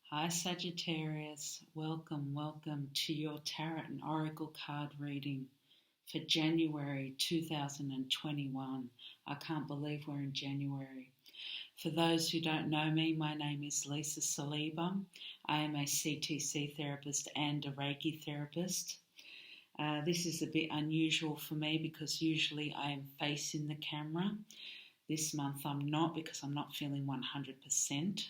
Hi Sagittarius, welcome to your Tarot and Oracle card reading for January 2021. I can't believe we're in January. For those who don't know me, my name is Lisa Saliba. I am a CTC therapist and a Reiki therapist. This is a bit unusual for me because usually I am facing the camera. This month I'm not because I'm not feeling 100%.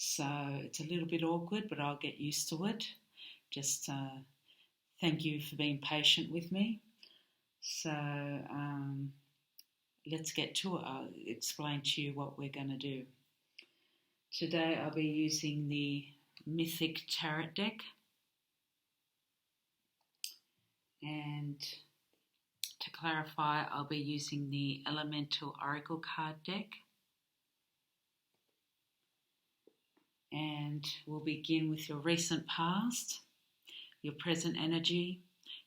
So it's a little bit awkward, but I'll get used to it. Just thank you for being patient with me. So let's get to it. I'll explain to you what we're going to do. Today I'll be using the Mythic Tarot deck. And to clarify, I'll be using the Elemental Oracle card deck. And we'll begin with your recent past, your present energy,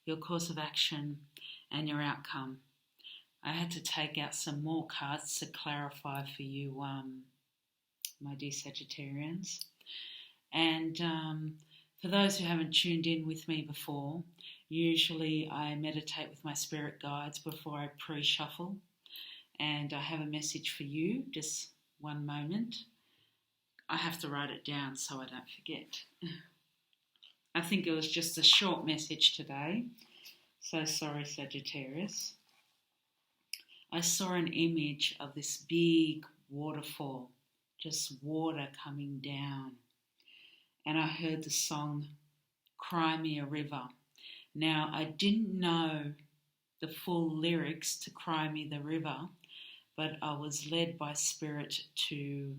your course of action, and your outcome. I had to take out some more cards to clarify for you, my dear Sagittarians. And for those who haven't tuned in with me before, usually I meditate with my spirit guides before I pre-shuffle. And I have a message for you, just one moment. I have to write it down so I don't forget. I think it was just a short message today. So sorry, Sagittarius. I saw an image of this big waterfall, just water coming down. And I heard the song, Cry Me a River. Now, I didn't know the full lyrics to Cry Me the River, but I was led by Spirit to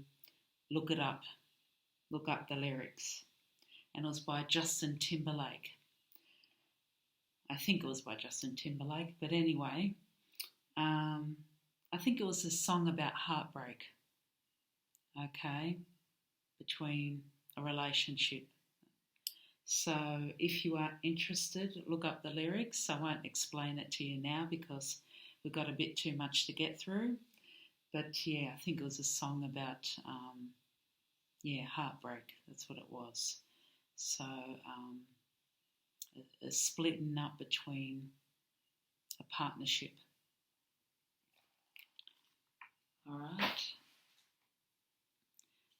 look up the lyrics. And it was by Justin Timberlake. I think it was by Justin Timberlake, but anyway, I think it was a song about heartbreak, okay, between a relationship. So if you are interested, look up the lyrics. I won't explain it to you now because we've got a bit too much to get through. But yeah, I think it was a song about, heartbreak. That's what it was. So a splitting up between a partnership. All right.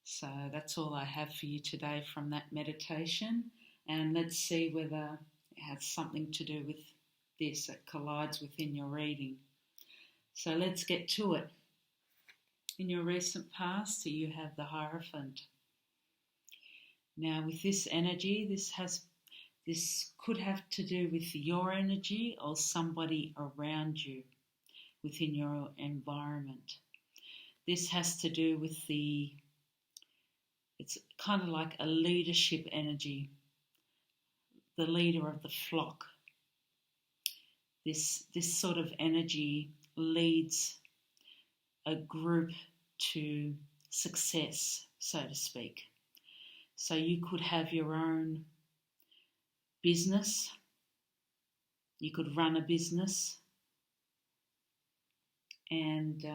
So that's all I have for you today from that meditation. And let's see whether it has something to do with this that collides within your reading. So let's get to it. In your recent past, you have the Hierophant. Now, with this energy, this could have to do with your energy or somebody around you within your environment. This has to do with it's kind of like a leadership energy, the leader of the flock. This sort of energy leads a group to success, so to speak. So you could have your own business, you could run a business, and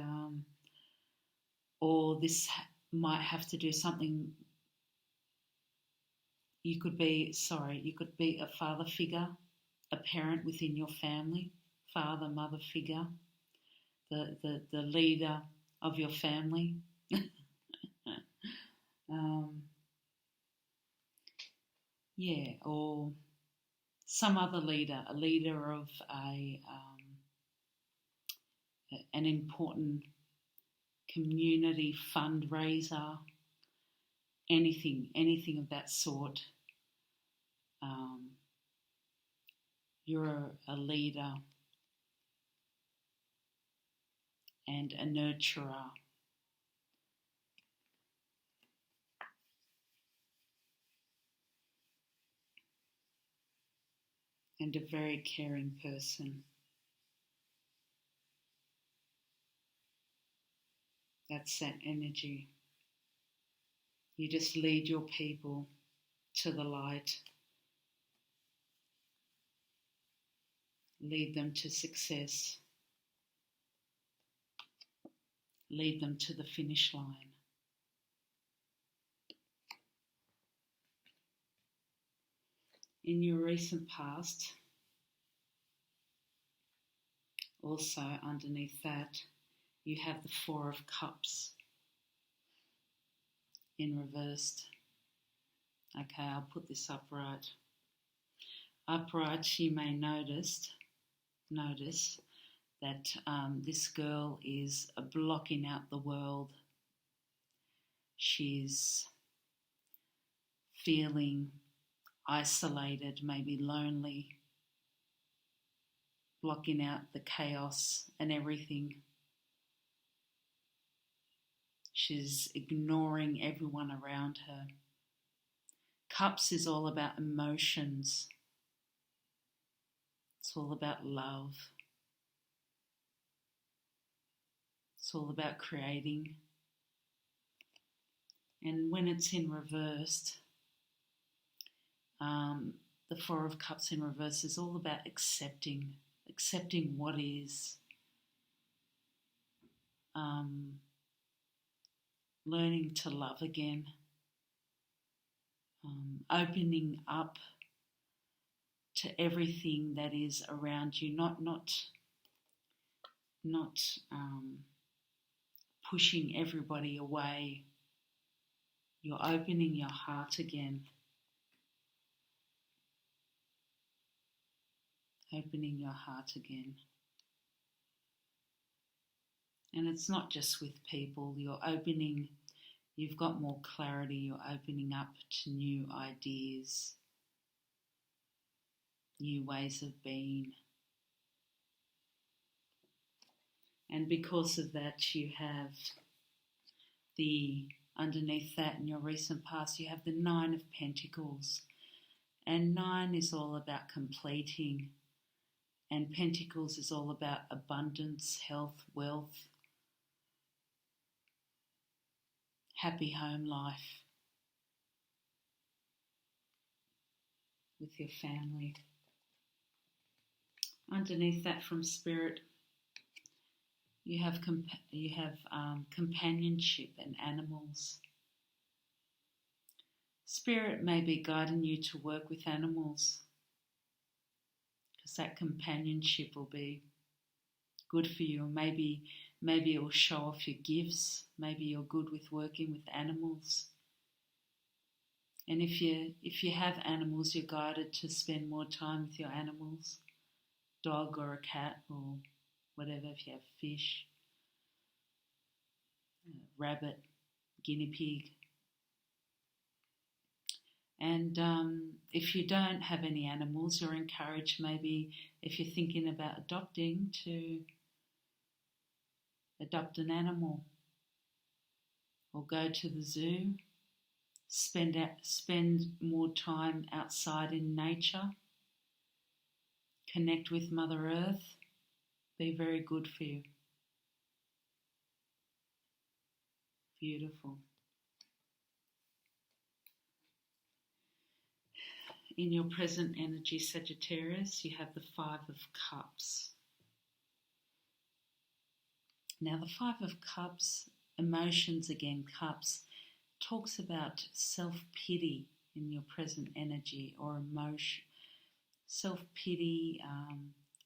or this might have to do something. You could be a father figure, a parent within your family, father, mother figure, the leader of your family. Or some other leader, a leader of an important community fundraiser, anything of that sort. You're a leader and a nurturer. And a very caring person. That's that energy. You just lead your people to the light. Lead them to success. Lead them to the finish line. In your recent past, also underneath that, you have the Four of Cups in reversed. Okay, I'll put this upright. Upright, you may notice that this girl is blocking out the world. She's feeling isolated, maybe lonely, blocking out the chaos and everything. She's ignoring everyone around her. Cups is all about emotions. It's all about love. It's all about creating. And when it's in reversed, the Four of Cups in reverse is all about accepting what is, learning to love again, opening up to everything that is around you, not pushing everybody away. You're opening your heart again. Opening your heart again. And it's not just with people. You've got more clarity. You're opening up to new ideas, new ways of being. And because of that, you have underneath that in your recent past, you have the Nine of Pentacles. And 9 is all about completing. And Pentacles is all about abundance, health, wealth, happy home life with your family. Underneath that from Spirit, you have companionship and animals. Spirit may be guiding you to work with animals, because that companionship will be good for you. Maybe it will show off your gifts. Maybe you're good with working with animals. And if you have animals, you're guided to spend more time with your animals, dog or a cat or whatever. If you have fish, rabbit, guinea pig. And if you don't have any animals, you're encouraged, maybe if you're thinking about adopting, to adopt an animal or go to the zoo, spend more time outside in nature, connect with Mother Earth, be very good for you. Beautiful. In your present energy, Sagittarius, you have the Five of Cups. Now, the Five of Cups, emotions again, cups, talks about self-pity in your present energy, or emotion, self-pity,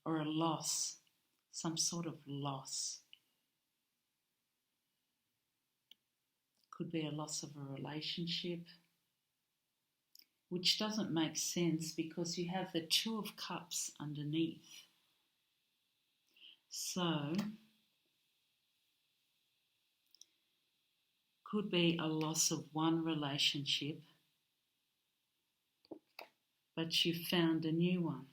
or a loss, some sort of loss. Could be a loss of a relationship, which doesn't make sense because you have the Two of Cups underneath. So, could be a loss of one relationship, but you found a new one.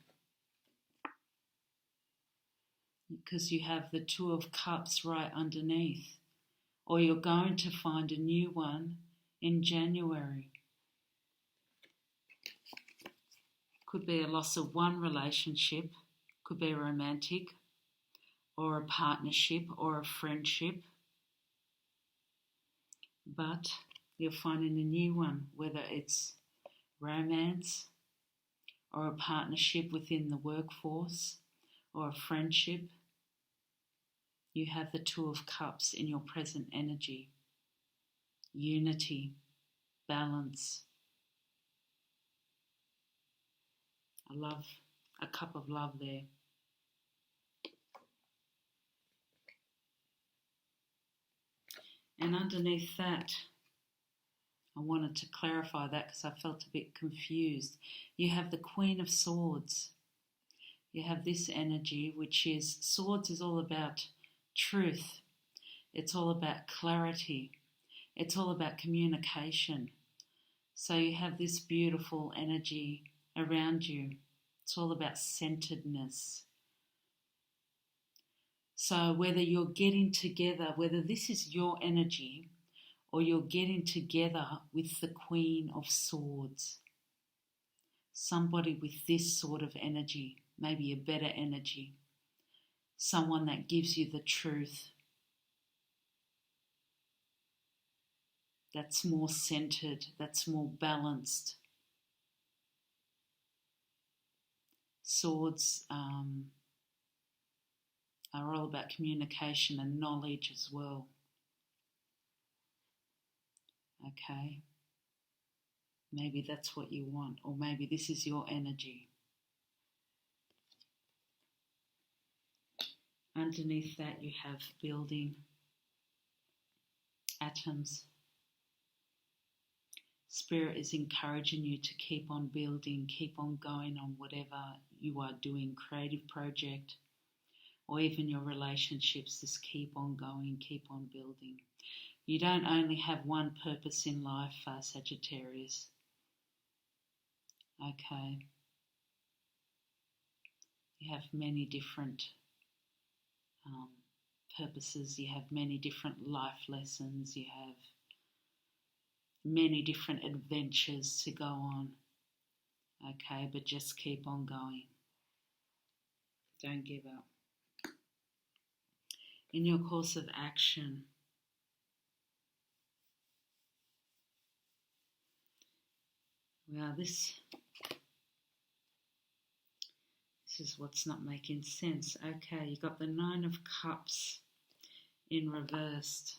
Because you have the Two of Cups right underneath. Or you're going to find a new one in January. Could be a loss of one relationship, could be romantic, or a partnership, or a friendship. But you're finding a new one, whether it's romance, or a partnership within the workforce, or a friendship. You have the Two of Cups in your present energy. Unity, balance. a cup of love there. And underneath that, I wanted to clarify that because I felt a bit confused. You have the Queen of Swords. You have this energy, which is, swords is all about truth. It's all about clarity. It's all about communication. So you have this beautiful energy around you. It's all about centeredness. So whether you're getting together, whether this is your energy or you're getting together with the Queen of Swords, somebody with this sort of energy, maybe a better energy, someone that gives you the truth, that's more centered, that's more balanced. Swords are all about communication and knowledge as well. Okay, maybe that's what you want, or maybe this is your energy. Underneath that you have building, atoms. Spirit is encouraging you to keep on building, keep on going on whatever you are doing, creative project, or even your relationships. Just keep on going, keep on building. You don't only have one purpose in life, Sagittarius. Okay. You have many different purposes. You have many different life lessons. You have many different adventures to go on. Okay, but just keep on going. Don't give up. In your course of action, well, this is what's not making sense. Okay, you got the Nine of Cups in reversed.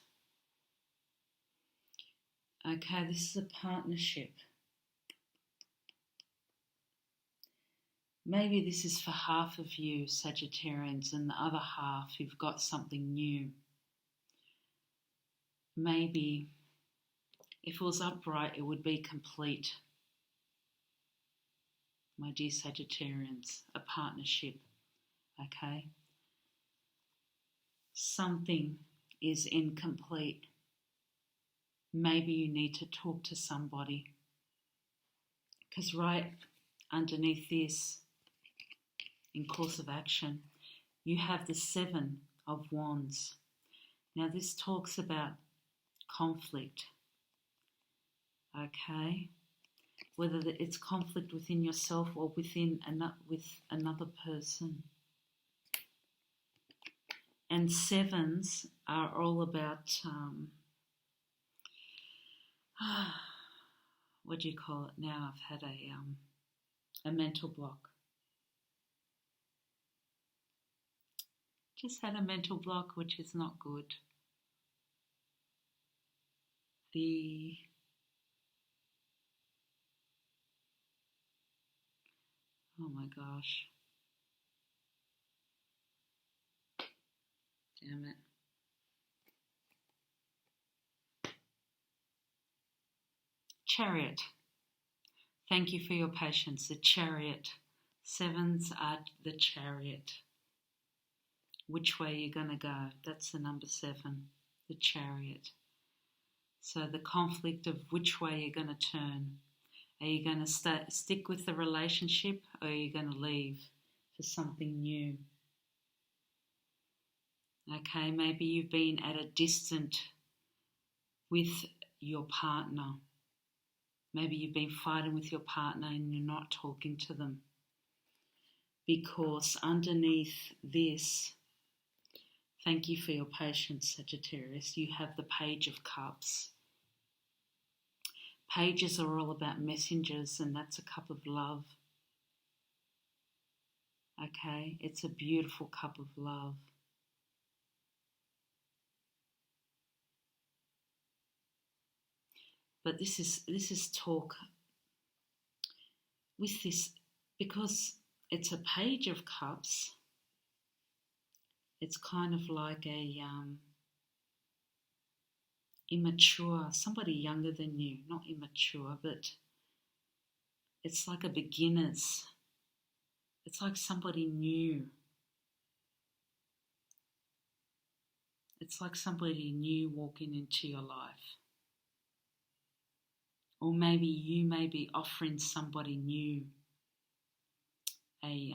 Okay, this is a partnership. Maybe this is for half of you, Sagittarians, and the other half you've got something new. Maybe if it was upright, it would be complete. My dear Sagittarians, a partnership, okay? Something is incomplete. Maybe you need to talk to somebody. Because right underneath this, in course of action, you have the Seven of Wands. Now this talks about conflict, okay? Whether it's conflict within yourself or with another person. And sevens are all about, what do you call it now? I've had a mental block. Just had a mental block, which is not good. Oh my gosh. Damn it. Chariot. Thank you for your patience. The Chariot. Sevens are the Chariot. Which way you're going to go? That's the number 7. The Chariot. So the conflict of which way you're going to turn. Are you going to stick with the relationship, or are you going to leave for something new? Okay, maybe you've been at a distance with your partner. Maybe you've been fighting with your partner and you're not talking to them. Because underneath this, thank you for your patience, Sagittarius, you have the Page of Cups. Pages are all about messengers, and that's a cup of love. Okay, it's a beautiful cup of love. But this is talk with this because it's a Page of Cups. It's kind of like a immature, somebody younger than you, not immature, but it's like a beginner's. It's like somebody new. It's like somebody new walking into your life. Or maybe you may be offering somebody new a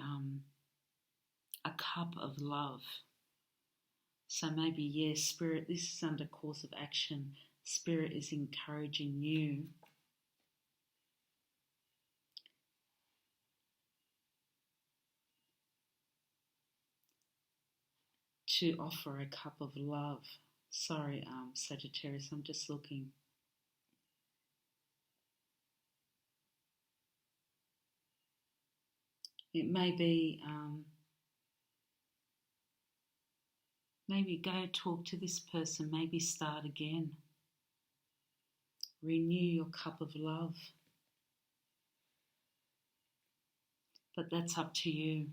cup of love. So maybe, yes, Spirit, this is under course of action. Spirit is encouraging you to offer a cup of love. Sorry, Sagittarius, I'm just looking. It may be, maybe go talk to this person, maybe start again. Renew your cup of love. But that's up to you.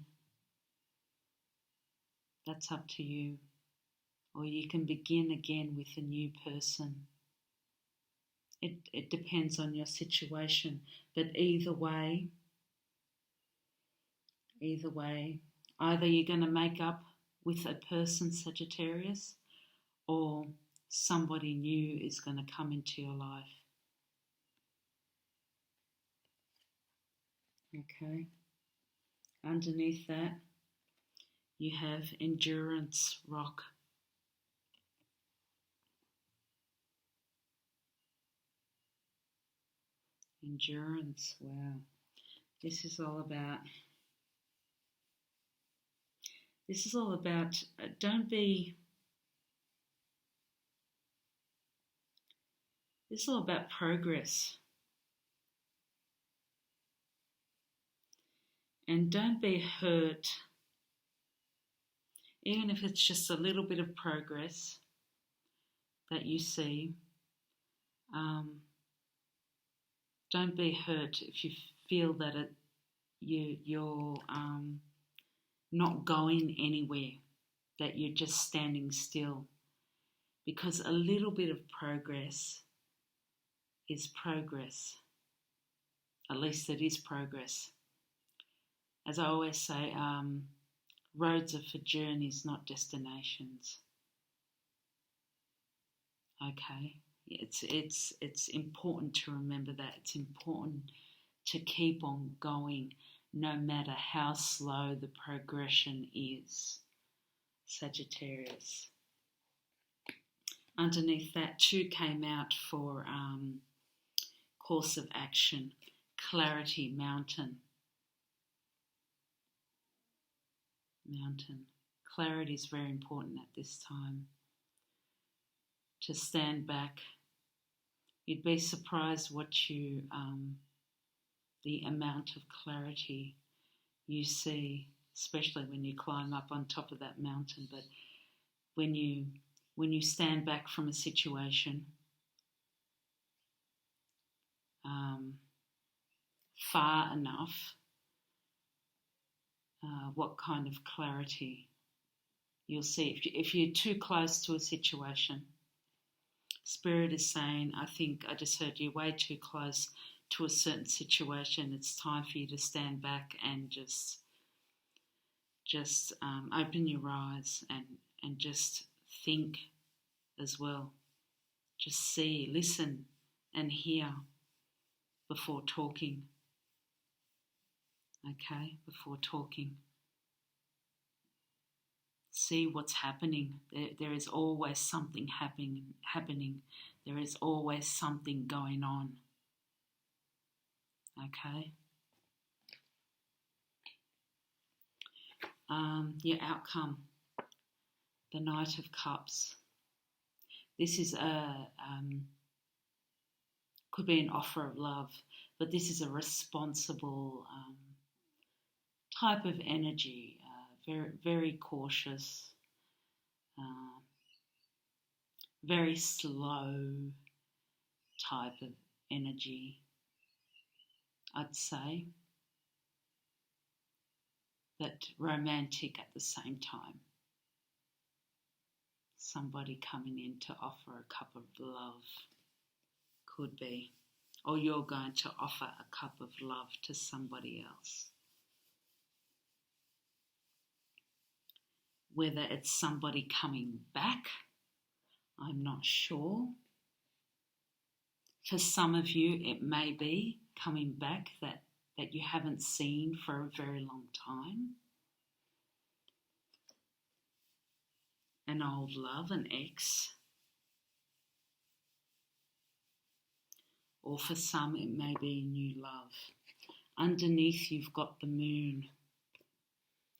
That's up to you. Or you can begin again with a new person. It depends on your situation. But either way, either you're going to make up with a person, Sagittarius, or somebody new is going to come into your life. Okay. Underneath that, you have Endurance Rock. Endurance, wow. This is all about don't be, this is all about progress. And don't be hurt, even if it's just a little bit of progress that you see. Don't be hurt if you feel that you're not going anywhere, that you're just standing still. Because a little bit of progress is progress. At least it is progress. As I always say, roads are for journeys, not destinations. Okay, it's important to remember that. It's important to keep on going, no matter how slow the progression is. Sagittarius. Underneath that, 2 came out for course of action. Clarity, Mountain. Clarity is very important at this time. To stand back. You'd be surprised what you, the amount of clarity you see, especially when you climb up on top of that mountain. But when you stand back from a situation, far enough, what kind of clarity you'll see. If you're too close to a situation, Spirit is saying, I think I just heard you way too close to a certain situation. It's time for you to stand back and just open your eyes and just think as well. Just see, listen and hear before talking. Okay, before talking. See what's happening. There is always something happening. There is always something going on. Okay. Your outcome. The Knight of Cups. This is could be an offer of love, but this is a responsible type of energy. Very, very cautious, very slow type of energy, I'd say. but romantic at the same time. Somebody coming in to offer a cup of love, could be. Or you're going to offer a cup of love to somebody else. Whether it's somebody coming back, I'm not sure. For some of you, it may be coming back that you haven't seen for a very long time. An old love, an ex. Or for some, it may be a new love. Underneath, you've got the moon.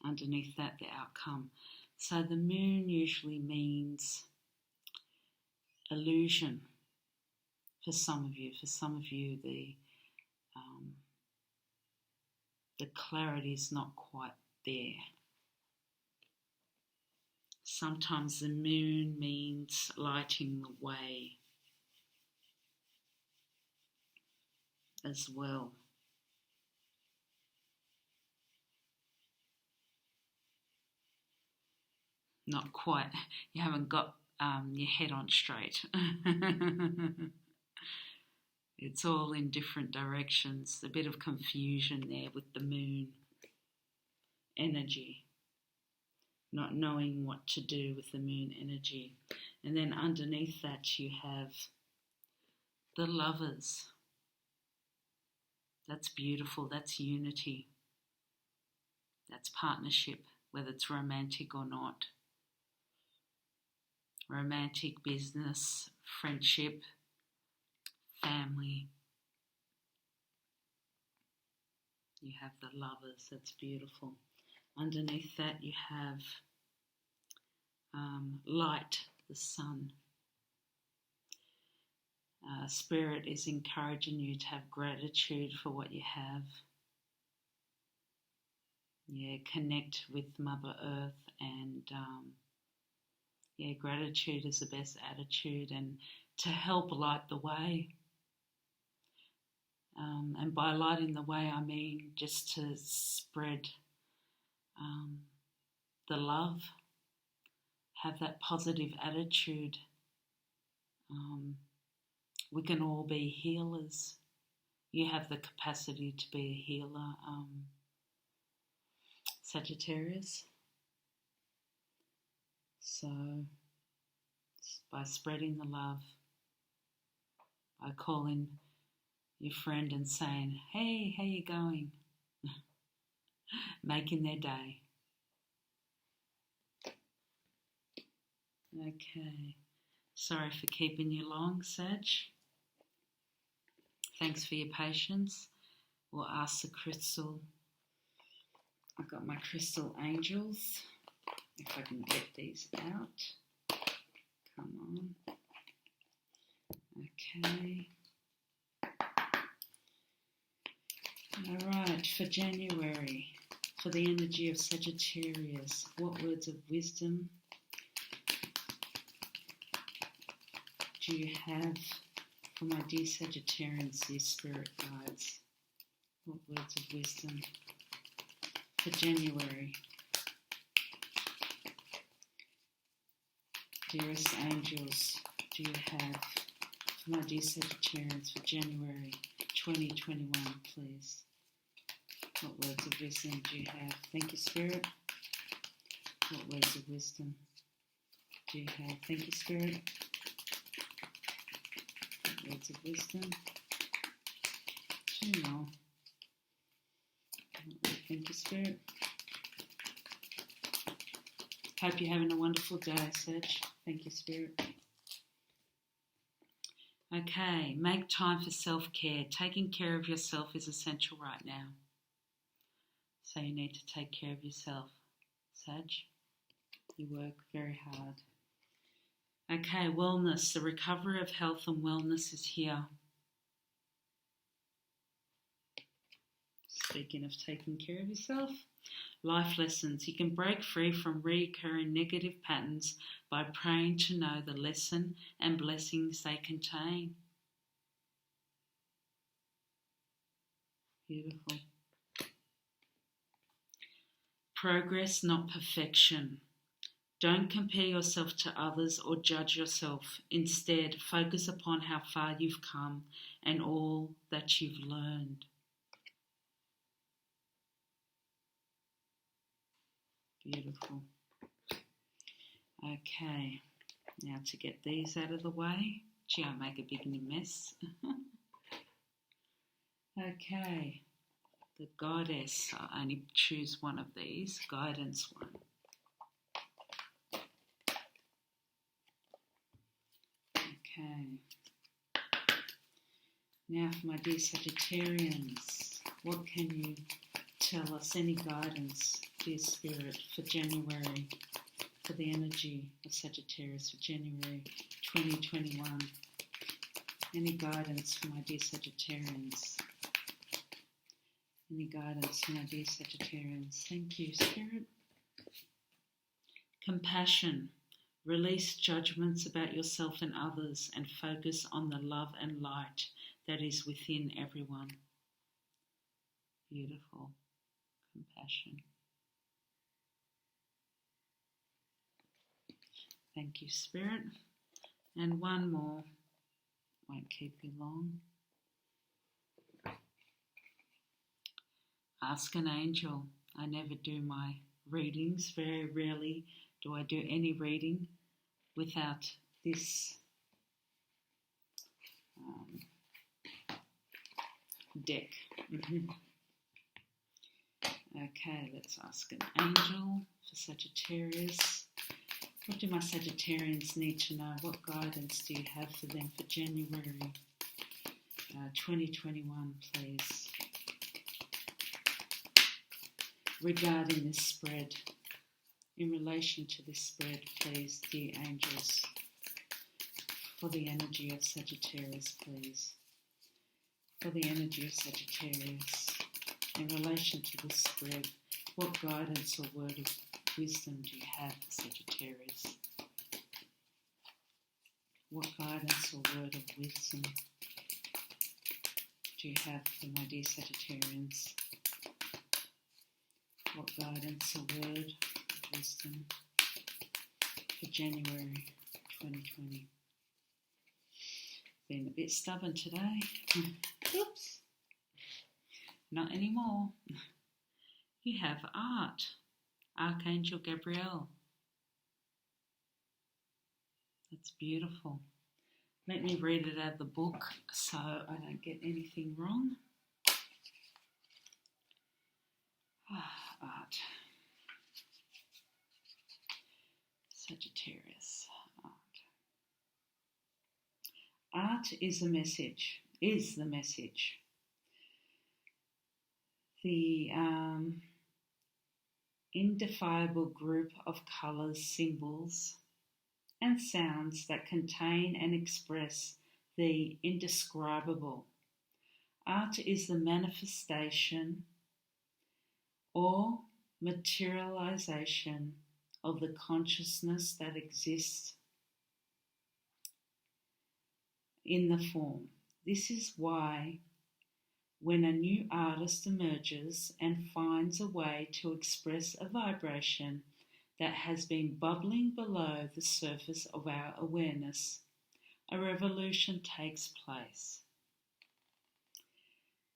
Underneath that, the outcome. So the moon usually means illusion for some of you. For some of you, the clarity is not quite there. Sometimes the moon means lighting the way as well. Not quite. You haven't got your head on straight. It's all in different directions. A bit of confusion there with the moon energy. Not knowing what to do with the moon energy. And then underneath that you have the lovers. That's beautiful. That's unity. That's partnership, whether it's romantic or not. Romantic, business, friendship, family. You have the lovers. That's beautiful. Underneath that you have light, the sun. Spirit is encouraging you to have gratitude for what you have. Yeah, connect with Mother Earth and gratitude is the best attitude, and to help light the way. And by lighting the way, I mean just to spread the love, have that positive attitude. We can all be healers. You have the capacity to be a healer, Sagittarius. So, by spreading the love, by calling your friend and saying, hey, how you going? Making their day. Okay. Sorry for keeping you long, Sag. Thanks for your patience. We'll ask the crystal. I've got my crystal angels. If I can get these out. Come on. Okay. All right, for January, for the energy of Sagittarius, what words of wisdom do you have for my dear Sagittarians, dear spirit guides? What words of wisdom for January? Dearest angels, do you have for my dear Sagittarians for January 2021, please? What words of wisdom do you have? Thank you, Spirit. What words of wisdom do you have? Thank you, Spirit. What words of wisdom? You know. Thank you, Spirit. Hope you're having a wonderful day, Sag. Thank you, Spirit. Okay, make time for self-care. Taking care of yourself is essential right now. So you need to take care of yourself, Sag. You work very hard. Okay, wellness. The recovery of health and wellness is here. Speaking of taking care of yourself, life lessons. You can break free from recurring negative patterns by praying to know the lesson and blessings they contain. Beautiful. Progress, not perfection. Don't compare yourself to others or judge yourself. Instead, focus upon how far you've come and all that you've learned. Beautiful. Okay, now to get these out of the way. Gee, I make a big mess. Okay, the goddess. I'll only choose one of these. Guidance one. Okay. Now for my dear Sagittarians, what can you tell us? Any guidance, dear Spirit, for January, for the energy of Sagittarius for January 2021? Any guidance for my dear Sagittarians? Any guidance for my dear Sagittarians? Thank you, Spirit. Compassion. Release judgments about yourself and others and focus on the love and light that is within everyone. Beautiful. Compassion. Thank you, Spirit. And one more. Won't keep you long. Ask an angel. I never do my readings. Very rarely do I do any reading without this deck. Okay, let's ask an angel for Sagittarius. What do my Sagittarians need to know? What guidance do you have for them for January 2021, please? Regarding this spread, in relation to this spread, please, dear angels, for the energy of Sagittarius, please. For the energy of Sagittarius, in relation to this spread, what guidance or word of wisdom do you have for Sagittarius? What guidance or word of wisdom do you have for my dear Sagittarians? What guidance or word of wisdom for January 2020? Been a bit stubborn today. Oops. Not anymore. You have art. Archangel Gabriel. That's beautiful. Let me read it out of the book so I don't get anything wrong. Art. Sagittarius. Art is a message. Is the message. The indefinable group of colours, symbols, and sounds that contain and express the indescribable. Art is the manifestation or materialization of the consciousness that exists in the form. This is why when a new artist emerges and finds a way to express a vibration that has been bubbling below the surface of our awareness, a revolution takes place.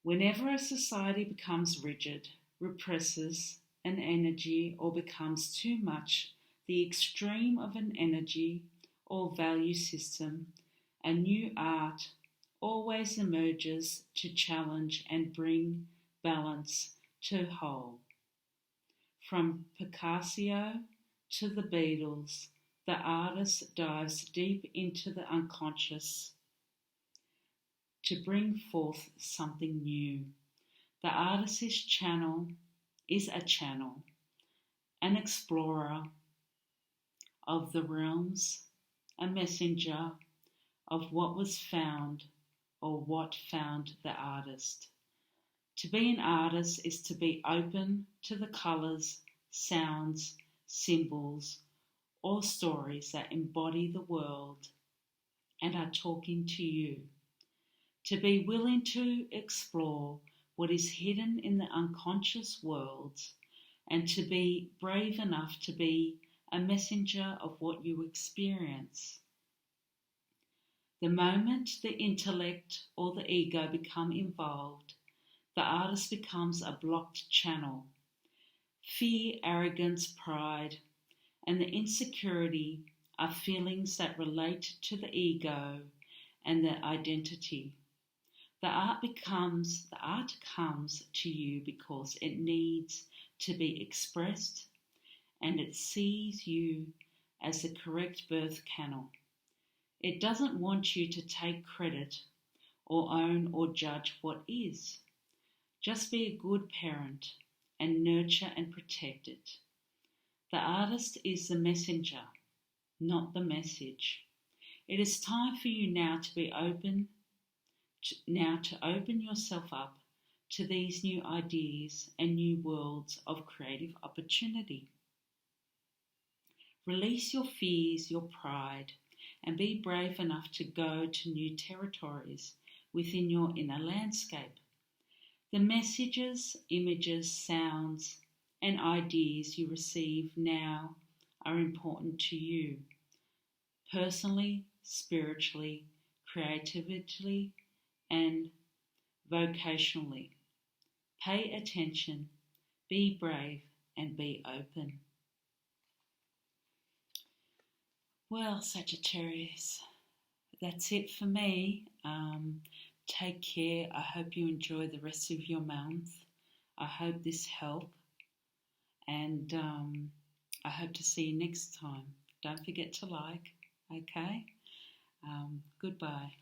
Whenever a society becomes rigid, represses an energy, or becomes too much the extreme of an energy or value system, a new art always emerges to challenge and bring balance to whole. From Picasso to the Beatles, the artist dives deep into the unconscious to bring forth something new. The artist's channel is a channel, an explorer of the realms, a messenger of what was found or what found the artist. To be an artist is to be open to the colours, sounds, symbols, or stories that embody the world and are talking to you. To be willing to explore what is hidden in the unconscious worlds and to be brave enough to be a messenger of what you experience. The moment the intellect or the ego become involved, the artist becomes a blocked channel. Fear, arrogance, pride, and the insecurity are feelings that relate to the ego and the identity. The art comes to you because it needs to be expressed, and it sees you as the correct birth canal. It doesn't want you to take credit or own or judge what is. Just be a good parent and nurture and protect it. The artist is the messenger, not the message. It is time for you now to open yourself up to these new ideas and new worlds of creative opportunity. Release your fears, your pride, and be brave enough to go to new territories within your inner landscape. The messages, images, sounds, and ideas you receive now are important to you, personally, spiritually, creatively, and vocationally. Pay attention, be brave, and be open. Well, Sagittarius, that's it for me. Take care. I hope you enjoy the rest of your month. I hope this helped, and I hope to see you next time. Don't forget to like, okay? Goodbye.